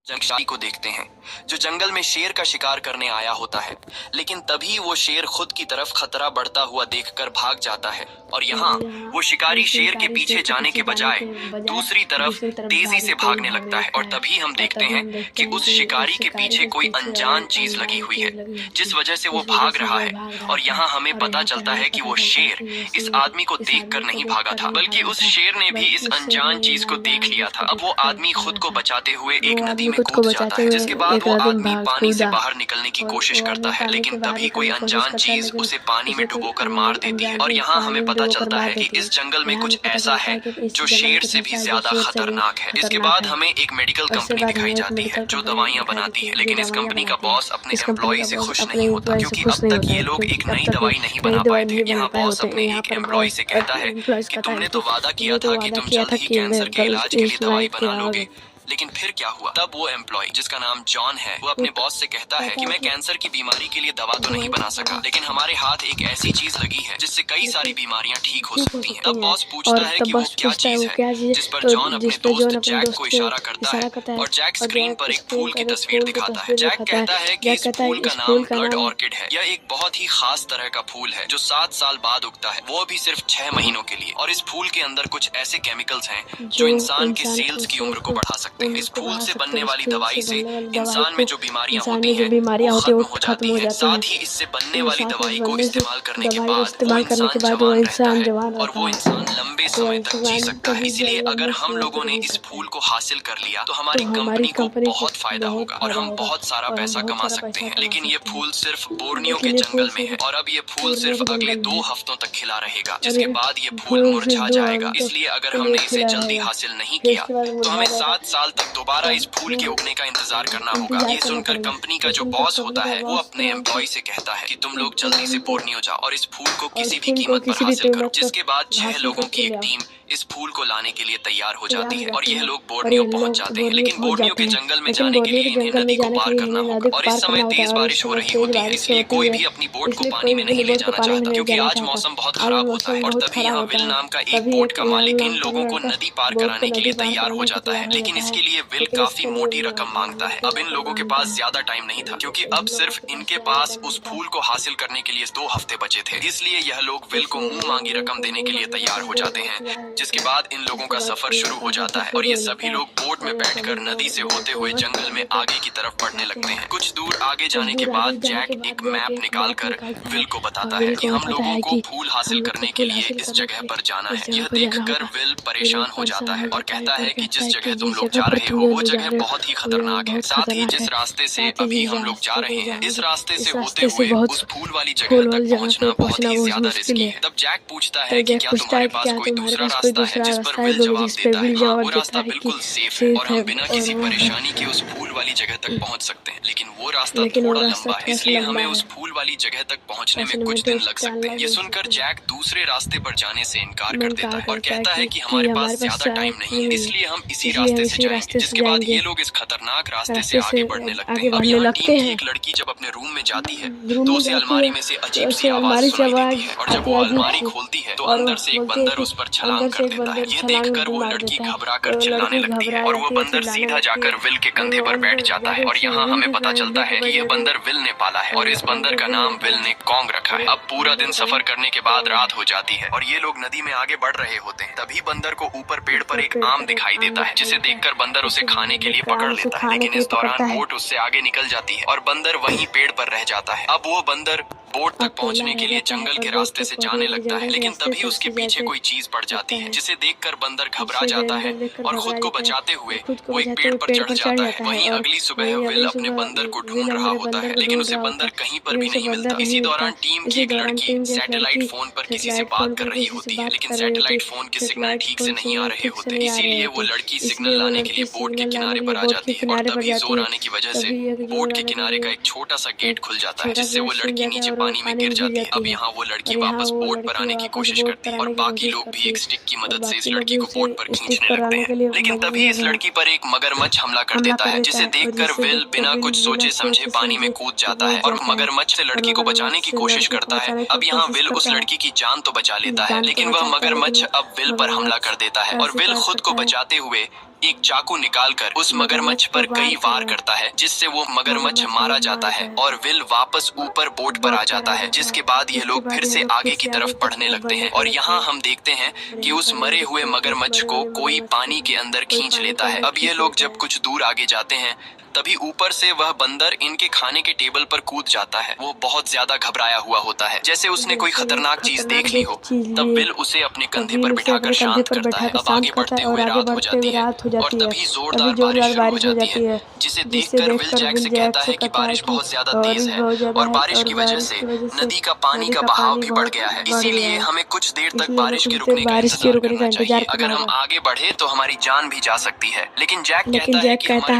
जंगली को देखते हैं जो जंगल में शेर का शिकार करने आया होता है, लेकिन तभी वो शेर खुद की तरफ खतरा बढ़ता हुआ देखकर भाग जाता है और यहाँ वो शिकारी शेर के पीछे जाने के बजाय दूसरी तरफ तेजी से भागने लगता है। और तभी हम देखते हैं कि उस शिकारी के पीछे कोई अनजान चीज लगी हुई है जिस वजह से वो भाग रहा है। और यहाँ हमें पता चलता है कि वो शेर इस आदमी को देखकर नहीं भागा था, बल्कि उस शेर ने भी इस अनजान चीज को देख लिया था। अब वो आदमी खुद को बचाते हुए एक नदी में कूद जाता है, जिसके बाद वो आदमी पानी से बाहर निकलने की कोशिश करता है, लेकिन तभी कोई अनजान चीज उसे पानी में डुबोकर मार देती है। और यहाँ हमें पता चलता है कि इस जंगल में कुछ ऐसा है जो शेर से भी ज्यादा खतरनाक है। इसके बाद हमें एक मेडिकल कंपनी दिखाई जाती है जो दवाइयाँ बनाती है, लेकिन इस कंपनी का बॉस अपने एम्प्लॉय से खुश नहीं होता क्योंकि अब तक ये लोग एक नई दवाई नहीं बना पाए थे। यहाँ बॉस अपने एक एम्प्लॉय से कहता है कि तुमने तो वादा किया था कि तुम जल्द ही कैंसर के इलाज के लिए दवाई बना लोगे, लेकिन फिर क्या हुआ? तब वो एम्प्लॉय जिसका नाम जॉन है वो अपने बॉस से कहता है कि मैं कैंसर की बीमारी के लिए दवा तो नहीं बना सका, लेकिन हमारे हाथ एक ऐसी चीज लगी है जिससे कई सारी बीमारियां ठीक हो सकती हैं। तब बॉस पूछता है कि वो क्या चीज है, जिस पर जॉन अपने दोस्त जैक को इशारा करता है और जैक स्क्रीन पर एक फूल की तस्वीर दिखाता है। जैक कहता है कि इस फूल का नाम ब्लड ऑर्किड है। यह एक बहुत ही खास तरह का फूल है जो 7 साल बाद उगता है, वो भी सिर्फ 6 महीनों के लिए। और इस फूल के अंदर कुछ ऐसे केमिकल्स हैं जो इंसान के सेल्स की उम्र को बढ़ा सकते हैं। इस फूल से बनने वाली दवाई से इंसान में जो बीमारियां होती हैं वो खत्म हो जाती हैं। साथ ही इससे बनने वाली दवाई को इस्तेमाल करने के बाद वो इंसान जवान रहता है और वो इंसान लंबे समय तक जी सकता है। इसलिए अगर हम लोगों ने इस फूल को हासिल कर लिया तो हमारी कंपनी को बहुत फायदा होगा और हम बहुत सारा पैसा कमा सकते हैं। लेकिन ये फूल सिर्फ बोर्नियो के जंगल में है और अब ये फूल सिर्फ अगले 2 हफ्तों तक खिला रहेगा, जिसके बाद ये फूल मुरझा जाएगा। इसलिए अगर हमने इसे जल्दी हासिल नहीं किया तो हमें 7 साल तक दोबारा इस फूल के उगने का इंतजार करना होगा। ये सुनकर कंपनी का जो बॉस होता है वो अपने एम्प्लॉय से कहता है कि तुम लोग जल्दी से बोर्नियो जाओ और इस फूल को किसी भी कीमत पर हासिल करो। जिसके बाद 6 लोगों की एक टीम इस फूल को लाने के लिए तैयार हो जाती है और यह लोग बोर्नियो पहुंच जाते हैं। लेकिन बोर्नियो के जंगल में जाने के लिए इन्हें नदी को पार करना होगा और इस समय तेज बारिश हो रही होती है, इसलिए कोई भी अपनी बोट को पानी में नहीं ले जाना चाहता क्योंकि आज मौसम बहुत खराब होता है। और तभी यहाँ विल नाम का एक बोट का मालिक इन लोगों को नदी पार कराने के लिए तैयार हो जाता है, लेकिन इसके लिए विल काफी मोटी रकम मांगता है। अब इन लोगों के पास ज्यादा टाइम नहीं था क्योंकि अब सिर्फ इनके पास उस फूल को हासिल करने के लिए 2 हफ्ते बचे थे। इसलिए यह लोग विल को मुंह मांगी रकम देने के लिए तैयार हो जाते हैं, जिसके बाद इन लोगों का सफर शुरू हो जाता है और ये सभी लोग बोट में बैठकर नदी से होते हुए जंगल में आगे की तरफ बढ़ने लगते हैं। कुछ दूर आगे जाने के बाद जैक एक मैप निकालकर विल को बताता है कि हम लोगों को फूल हासिल करने के लिए इस जगह पर जाना है। यह देखकर विल परेशान हो जाता है और कहता है कि जिस जगह तुम लोग जा रहे हो वो जगह बहुत ही खतरनाक है, साथ ही जिस रास्ते से अभी हम लोग जा रहे हैं इस रास्ते से होते हुए उस फूल वाली जगह तक पहुंचना बहुत ही ज्यादा रिस्की है। तब जैक पूछता है कि क्या तुम्हारे पास कोई दूसरा रास्ता है, जिस पर विल जवाब देता है हाँ, वो रास्ता बिल्कुल सेफ है और हम बिना किसी परेशानी के उस फूल वाली जगह तक पहुंच सकते हैं, लेकिन वो रास्ता थोड़ा लंबा है, इसलिए हमें उस फूल वाली जगह तक पहुंचने में कुछ दिन लग सकते हैं। ये सुनकर जैक दूसरे रास्ते पर जाने से इनकार कर देता है और कहता है कि हमारे पास ज्यादा टाइम नहीं है, इसलिए हम इसी रास्ते से जाएंगे। जिसके बाद ये लोग इस खतरनाक रास्ते से आगे बढ़ने लगते हैं। अब यहाँ टीम की एक लड़की जब अपने रूम में जाती है तो उसे अलमारी में से अजीब सी आवाज सुनाई देती है और जब वो अलमारी खोलती है तो अंदर से एक बंदर उस पर छलांग कर देता है। ये देखकर वो लड़की घबरा कर चिल्लाने लगती है और वो बंदर सीधा जाकर विल के कंधे पर बैठ जाता है। और यहाँ हमें पता चलता है कि यह बंदर विल ने पाला है और इस बंदर का नाम विल ने कॉन्ग रखा है। अब पूरा दिन सफर करने के बाद रात हो जाती है और ये लोग नदी में आगे बढ़ रहे होते हैं। तभी बंदर को ऊपर पेड़ पर एक आम दिखाई देता है, जिसे देखकर बंदर उसे खाने के लिए पकड़ लेता है, लेकिन इस दौरान बोट उससे आगे निकल जाती है और बंदर वहीं पेड़ पर रह जाता है। अब वो बंदर बोट तक पहुंचने के लिए जंगल के रास्ते से जाने लगता है, लेकिन तभी उसके पीछे कोई चीज पड़ जाती है, जिसे देखकर बंदर घबरा जाता है और खुद को बचाते हुए वो एक पेड़ पर चढ़ जाता है। वहीं अगली सुबह विल अपने बंदर को ढूंढ रहा होता है, लेकिन उसे बंदर कहीं पर भी नहीं मिलता। इसी दौरान टीम की एक लड़की सैटेलाइट फोन पर किसी से बात कर रही होती है, लेकिन सैटेलाइट फोन के सिग्नल ठीक से नहीं आ रहे होते, इसीलिए वो लड़की सिग्नल लाने के लिए बोट के किनारे पर आ जाती है और तभी जोर आने की वजह से बोट के किनारे का एक छोटा सा गेट खुल जाता है, जिससे वो लड़की नीचे पानी में गिर जाती है। अब यहाँ वो लड़की वापस बोट पर आने की कोशिश करती है और बाकी लोग भी एक स्टिक की मदद से इस लड़की को बोट पर खींचने लगते हैं, लेकिन तभी इस लड़की पर एक मगरमच्छ हमला कर देता है, जिसे देखकर विल बिना कुछ सोचे समझे पानी में कूद जाता है और मगरमच्छ से लड़की को बचाने की कोशिश करता है। अब यहाँ विल उस लड़की की जान तो बचा लेता है, लेकिन वह मगरमच्छ अब विल पर हमला कर देता है और विल खुद को बचाते हुए एक चाकू निकालकर उस मगरमच्छ पर कई वार करता है, जिससे वो मगरमच्छ मारा जाता है और विल वापस ऊपर बोट पर आ जाता है, जिसके बाद ये लोग फिर से आगे की तरफ बढ़ने लगते हैं। और यहाँ हम देखते हैं कि उस मरे हुए मगरमच्छ को कोई पानी के अंदर खींच लेता है। अब ये लोग जब कुछ दूर आगे जाते हैं तभी ऊपर से वह बंदर इनके खाने के टेबल पर कूद जाता है। वो बहुत ज्यादा घबराया हुआ होता है, जैसे उसने कोई खतरनाक चीज देख ली हो। तब विल उसे अपने कंधे पर बिठाकर शांत करता है। अब आगे बढ़ते हुए रात हो जाती है और तभी जोरदार बारिश शुरू हो जाती है, जिसे देखकर विल जैक से कहता है कि बारिश बहुत ज्यादा तेज है और बारिश की वजह से नदी का पानी का बहाव भी बढ़ गया है, इसीलिए हमें कुछ देर तक बारिश के रुकने का इंतजार करना चाहिए। अगर हम आगे बढ़े तो हमारी जान भी जा सकती है। लेकिन जैक कहता है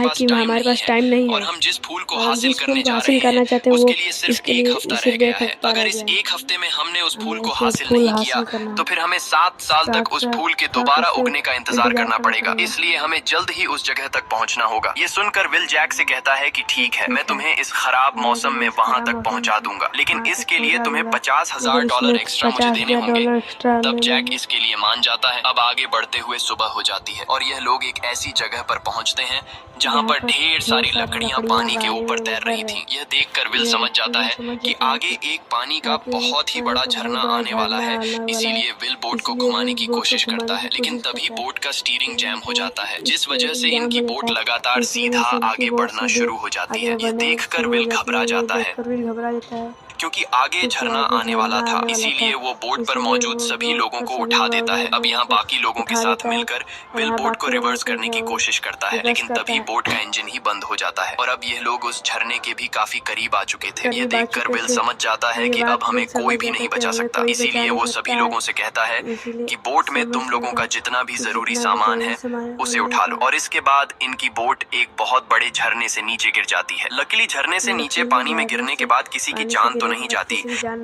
कि हमारे पास टाइम नहीं है और हम जिस फूल को हासिल करने जा रहे हैं उसके लिए सिर्फ एक हफ्ता रह गया है। अगर इस एक हफ्ते में हमने उस फूल को हासिल नहीं किया तो फिर हमें 7 साल तक उस फूल के दोबारा उगने का इंतजार करना पड़ेगा, इसलिए हमें जल्द ही उस जगह तक पहुंचना होगा। ये सुनकर विल जैक से कहता है कि ठीक है, मैं तुम्हें इस खराब मौसम में वहां तक पहुंचा दूंगा, लेकिन इसके लिए तुम्हें $50,000 एक्स्ट्रा मुझे देने होंगे। तब जैक इसके लिए मान जाता है। अब आगे बढ़ते हुए सुबह हो जाती है और यह लोग एक ऐसी जगह पर पहुंचते हैं जहाँ पर ढेर सारी लकड़ियां पानी के ऊपर तैर रही थीं। यह देखकर विल समझ जाता है कि आगे एक पानी का बहुत ही बड़ा झरना आने वाला है, इसीलिए विल बोट को घुमाने की कोशिश करता है, लेकिन तभी बोट का स्टीयरिंग जैम हो जाता है, जिस वजह से इनकी बोट लगातार सीधा आगे बढ़ना शुरू हो जाती है। यह देखकर विल घबरा जाता है क्योंकि आगे झरना आने वाला था, इसीलिए वो बोट पर मौजूद सभी लोगों को उठा देता है। अब यहाँ बाकी लोगों के साथ मिलकर विल बोट को रिवर्स करने की कोशिश करता है, लेकिन तभी बोट का इंजन ही बंद हो जाता है और अब ये लोग उस झरने के भी काफी करीब आ चुके थे। ये देखकर विल समझ जाता है कि अब हमें कोई भी नहीं बचा सकता, इसीलिए वो सभी लोगों से कहता है कि बोट में तुम लोगों का जितना भी जरूरी सामान है उसे उठा लो। और इसके बाद इनकी बोट एक बहुत बड़े झरने से नीचे गिर जाती है। लकीली झरने से नीचे पानी में गिरने के बाद किसी की जान तो नहीं जाती,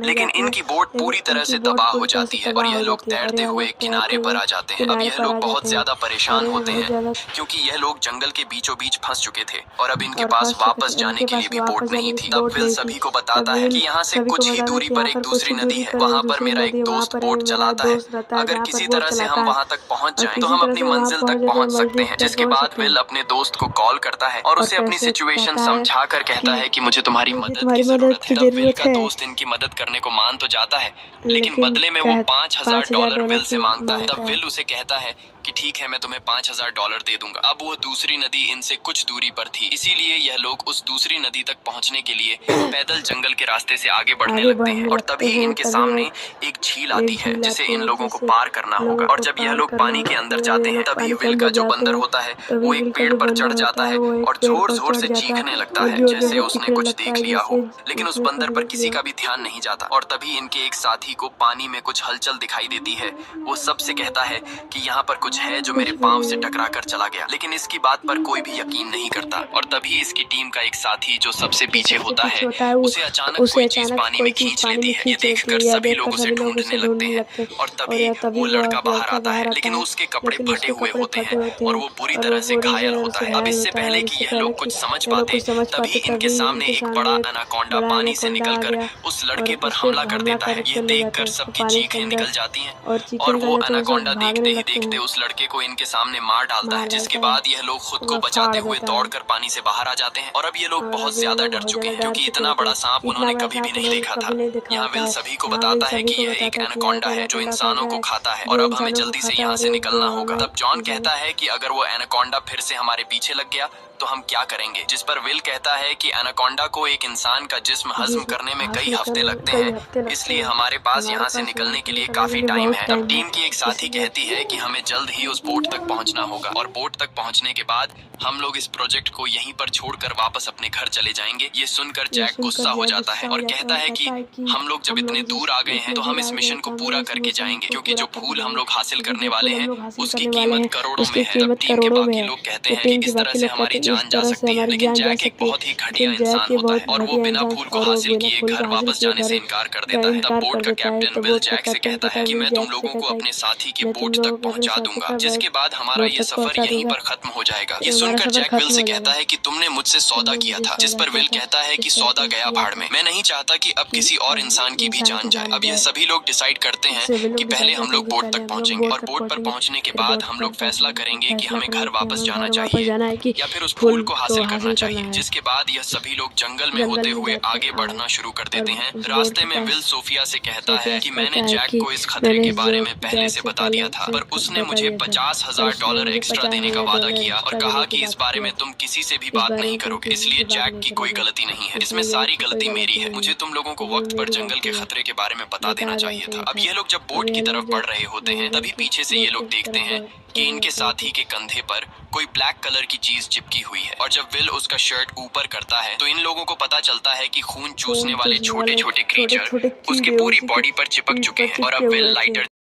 लेकिन इनकी बोट पूरी तरह से तबाह हो जाती है और यह लोग तैरते हुए किनारे पर आ जाते हैं। अब यह लोग बहुत ज्यादा परेशान होते हैं क्योंकि यह लोग जंगल के बीचों बीच फंस चुके थे और अब इनके पास वापस जाने के लिए भी बोट नहीं थी। तब विल सभी को बताता है कि यहाँ से कुछ ही दूरी पर एक दूसरी नदी है, वहाँ पर मेरा एक दोस्त बोट चलाता है, अगर किसी तरह से हम वहाँ तक पहुँच जाएं तो हम अपनी मंजिल तक पहुँच सकते हैं। जिसके बाद विल अपने दोस्त को कॉल करता है और उसे अपनी सिचुएशन समझा कर कहता है कि मुझे तुम्हारी मदद की जरूरत है। तब विल का दोस्त इनकी मदद करने को मान तो जाता है, लेकिन बदले में वो $5,000 विल से मांगता है। तब विल उसे कहता है कि ठीक है, मैं तुम्हें $5,000 दे दूंगा। अब वो दूसरी नदी इनसे कुछ दूरी पर थी, इसीलिए यह लोग उस दूसरी नदी तक पहुंचने के लिए पैदल जंगल के रास्ते से आगे बढ़ने लगते हैं और तभी इनके सामने एक झील आती है जिसे इन लोगों को पार करना होगा। और जब यह लोग पानी के अंदर जाते हैं तभी विल का जो बंदर होता है वो एक पेड़ पर चढ़ जाता है और जोर जोर से चीखने लगता है जैसे उसने कुछ देख लिया हो, लेकिन उस बंदर पर किसी का भी ध्यान नहीं जाता। और तभी इनके एक साथी को पानी में कुछ हलचल दिखाई देती है। वो सबसे कहता है कि यहाँ पर कुछ है जो मेरे पांव से टकरा कर चला गया, लेकिन इसकी बात पर कोई भी यकीन नहीं करता। और तभी इसकी टीम का एक साथी जो सबसे पीछे होता है उसे अचानक कोई चीज पानी में खींच लेती है। ये देखकर सभी लोग उसे ढूंढने लगते हैं और तभी वो लड़का बाहर आता है, लेकिन उसके कपड़े फटे हुए होते हैं और वो बुरी तरह से घायल होता है। अब इससे पहले कि यह लोग कुछ समझ पाते तभी इनके सामने एक बड़ा एनाकोंडा पानी से निकलकर उस लड़के पर हमला कर देता है। ये देखकर सबकी चीखें निकल जाती हैं और वो एनाकोंडा देखते ही देखते उस लड़के को इनके सामने मार डालता है, जिसके बाद यह लोग खुद को बचाते हुए दौड़कर पानी से बाहर आ जाते हैं। और अब ये लोग बहुत ज्यादा डर चुके हैं क्योंकि इतना बड़ा सांप उन्होंने कभी भी नहीं देखा था। यहाँ विल सभी को बताता है कि यह एक एनाकोंडा है जो इंसानों को खाता है और अब हमें जल्दी से यहाँ से निकलना होगा। तब जॉन कहता है कि अगर वो एनाकोंडा फिर से हमारे पीछे लग गया तो हम क्या करेंगे, जिस पर विल कहता है कि एनाकोंडा को एक इंसान का जिस्म हजम करने में कई हफ्ते लगते हैं, इसलिए हमारे पास यहाँ से निकलने के लिए काफी टाइम है। तब टीम की एक साथी कहती है कि हमें जल्द ही उस बोट तक पहुँचना होगा और बोट तक पहुँचने के बाद हम लोग इस प्रोजेक्ट को यहीं पर छोड़कर वापस अपने घर चले जाएंगे। ये सुनकर जैक गुस्सा हो जाता है और कहता है कि हम लोग जब इतने दूर आ गए हैं तो हम इस मिशन को पूरा करके जाएंगे, क्योंकि जो फूल हम लोग हासिल करने वाले हैं उसकी कीमत करोड़ों में है। तब टीम के बाकी लोग कहते हैं कि इस तरह से हमारी जान जा सकती है, लेकिन जैक एक बहुत ही घटिया इंसान होता है और वो बिना फूल को हासिल किए घर वापस जाने से इनकार कर देता है। तब बोट का कैप्टन विल जैक से कहता है कि मैं तुम लोगों को अपने साथी के बोट तक पहुंचा दूंगा, जिसके बाद हमारा ये सफर यहीं पर खत्म हो जाएगा। ये सुनकर जैक विल से कहता है कि तुमने मुझसे सौदा किया था, जिस पर विल कहता है कि सौदा गया भाड़ में। मैं नहीं चाहता कि अब किसी और इंसान की भी जान जाए। अब यह सभी लोग डिसाइड करते हैं कि पहले हम लोग बोट तक पहुंचेंगे और बोट पर पहुंचने के बाद हम लोग फैसला करेंगे कि हमें घर वापस जाना चाहिए या फिर उस फूल को हासिल करना चाहिए। जिसके बाद यह सभी लोग जंगल में होते हुए आगे बढ़ना शुरू कर देते हैं। रास्ते में विल सोफिया से कहता है कि मैंने जैक को इस खतरे के बारे में पहले से बता दिया था, पर उसने मुझे $50,000 एक्स्ट्रा देने का वादा किया और कहा कि इस बारे में तुम किसी से भी बात नहीं करोगे, इसलिए जैक की कोई गलती नहीं है, इसमें सारी गलती मेरी है। मुझे तुम लोगों को वक्त पर जंगल के खतरे के बारे में बता देना चाहिए था। अब ये लोग जब बोट की तरफ बढ़ रहे होते हैं तभी पीछे से ये लोग देखते हैं कि इनके साथी के कंधे पर कोई ब्लैक कलर की चीज चिपकी हुई है और जब विल उसका शर्ट ऊपर करता है तो इन लोगों को पता चलता है कि खून चूसने वाले छोटे छोटे क्रीचर उसके पूरी बॉडी पर चिपक चुके हैं और अब विल लाइटर